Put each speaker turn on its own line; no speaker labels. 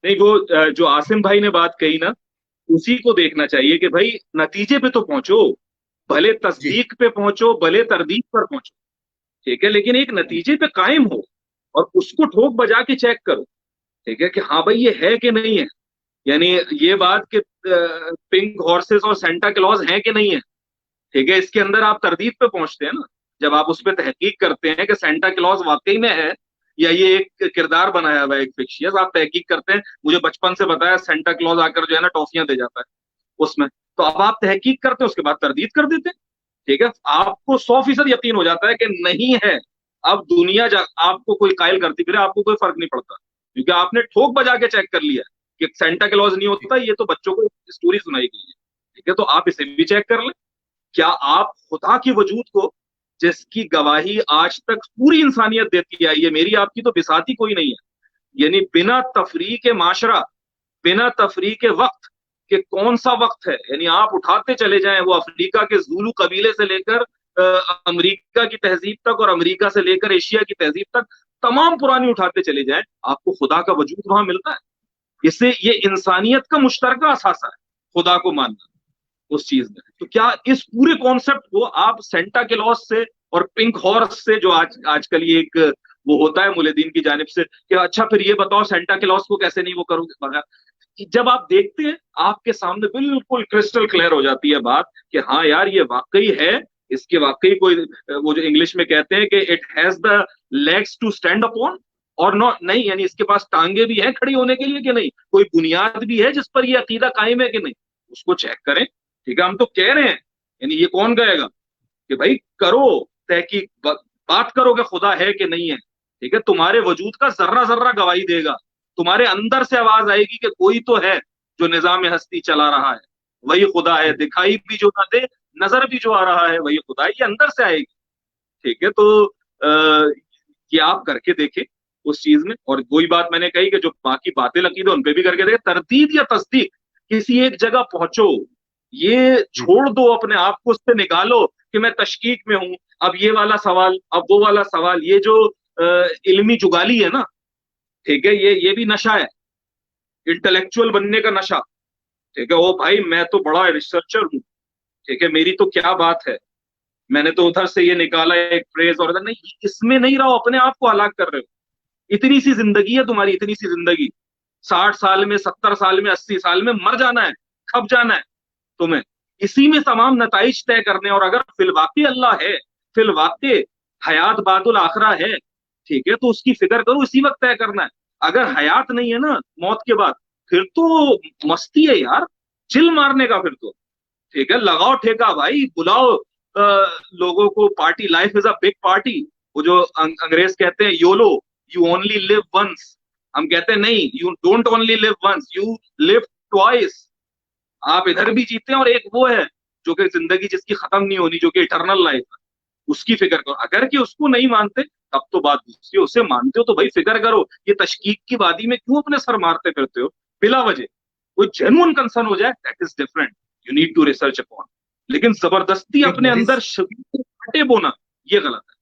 नहीं वो जो आसिम भाई ने बात कही ना, उसी को देखना चाहिए कि भाई नतीजे पे तो पहुंचो, भले
जी
तस्दीक पे पहुंचो भले तरदीक पर पहुंचो, ठीक है, लेकिन एक नतीजे पे कायम हो और उसको ठोक बजा के चेक करो, ठीक है, कि हाँ भाई ये है कि नहीं है। यानी ये बात कि पिंक हॉर्सेस और सेंटा क्लॉज है कि नहीं है, ठीक है, इसके अंदर आप तरदीद पे पहुंचते हैं ना, जब आप उस पर तहकीक करते हैं कि सेंटा क्लॉज वाकई में है या ये एक किरदार बनाया हुआ है, एक फिक्शियस, आप तहकीक करते हैं, मुझे बचपन से बताया सेंटा क्लॉज आकर जो है ना टॉफियां दे जाता है उसमें, तो अब आप तहकीक करते हैं उसके बाद तरदीद कर देते हैं, ठीक है, आपको 100% यकीन हो जाता है कि नहीं है। अब दुनिया आपको कोई कायल करती फिर आपको कोई फर्क नहीं पड़ता, क्योंकि आपने ठोक बजा के चेक कर लिया कि सेंटा क्लॉज नहीं
जी
होता, ये तो बच्चों को स्टोरी सुनाई गई है, ठीक है, तो आप इसे भी चेक कर लें। क्या आप खुदा के वजूद को, जिसकी गवाही आज तक पूरी इंसानियत देती आई है, मेरी आपकी तो बिसाती कोई नहीं है, यानी बिना तफरी के माशरा, बिना तफरी के वक्त, कि कौन सा वक्त है, यानी आप उठाते चले जाएं वो अफ्रीका के जूलू कबीले से लेकर अमेरिका की तहजीब तक और अमेरिका से लेकर एशिया की तहजीब तक, तमाम पुरानी उठाते चले जाएं, आपको खुदा का वजूद वहां मिलता है। इससे ये इंसानियत का मुश्तरका असासा है, खुदा को मानना उस चीज में। तो क्या इस पूरे कॉन्सेप्ट को आप सेंटा क्लॉस से और पिंक हॉर्स से, जो आजकल ये एक वो होता है मुलेदीन की जानिब से कि अच्छा फिर ये बताओ सेंटा क्लॉस को कैसे नहीं वो करोगे मगर, जब आप देखते हैं आपके सामने बिल्कुल क्रिस्टल क्लियर हो जाती है बात कि हाँ यार ये वाकई है, इसके वाकई कोई वो जो इंग्लिश में कहते हैं कि it has the legs to stand upon और नॉट, नहीं यानी इसके पास टांगे भी हैं खड़ी होने के लिए कि नहीं, कोई बुनियाद भी है जिस पर ये अकीदा कायम है कि नहीं, उसको चेक करें, ठीक है, हम तो कह रहे हैं, यानी ये कौन कहेगा कि भाई करो तहकीक, बात करो कि खुदा है कि नहीं है, ठीक है, तुम्हारे वजूद का जर्रा जर्रा गवाही देगा, तुम्हारे अंदर से आवाज आएगी कि कोई तो है जो निजाम हस्ती चला रहा है, वही खुदा है,
जी
दिखाई भी जो ना दे, नजर भी जो आ रहा है वही खुदा है, ये अंदर से आएगी, ठीक है, तो ये आप करके देखें उस चीज में। और वही बात मैंने कही कि जो बाकी बातें लकीर उन पे भी करके देखें, तरदीद या तस्दीक, किसी एक जगह पहुंचो, ये
जी
छोड़ दो अपने आप को उससे निकालो कि मैं तशकीक में हूं, अब ये वाला सवाल अब वो वाला सवाल, ये जो इल्मी जुगाली है ना, ठीक है, ये भी नशा है, इंटेलेक्चुअल बनने का नशा, ठीक है, ओ भाई मैं तो बड़ा रिसर्चर हूँ, ठीक है, मेरी तो क्या बात है, मैंने तो उधर से ये निकाला एक फ्रेज और नहीं, इसमें नहीं रहो, अपने आप को हलाक कर रहे हो, इतनी सी जिंदगी है तुम्हारी, इतनी सी जिंदगी, 60 साल में 70 साल में 80 साल में मर जाना है, खप जाना है तुम्हें, इसी में तमाम नताइज तय करने, और अगर फिलवाकई अल्लाह है, फिलवाकई हयात बादुल आखरा है, ठीक है, तो उसकी फिक्र करो, इसी वक्त तय करना है। अगर हयात नहीं है ना मौत के बाद, फिर तो मस्ती है यार, चिल मारने का फिर तो, ठीक है, लगाओ ठेका भाई, बुलाओ लोगों को, party, life is a big party, वो जो अंग्रेज कहते हैं yolo, you only live once, हम कहते हैं नहीं, you don't only live once, you live twice, आप इधर भी जीते हैं और एक वो है जो कि जिंदगी जिसकी खत्म नहीं होनी, जो कि इटरनल लाइफ है, उसकी फिक्र करो। अगर कि उसको नहीं मानते तब तो बात दूसरी, उसे मानते हो तो भाई फिक्र करो, ये तशकीक की वादी में क्यों अपने सर मारते फिरते हो बिला वजह, कोई जेन्युइन कंसर्न हो जाए that is different, you need to research upon, लेकिन जबरदस्ती
एक
अपने
बड़ी
अंदर शबीर बोना, ये गलत है।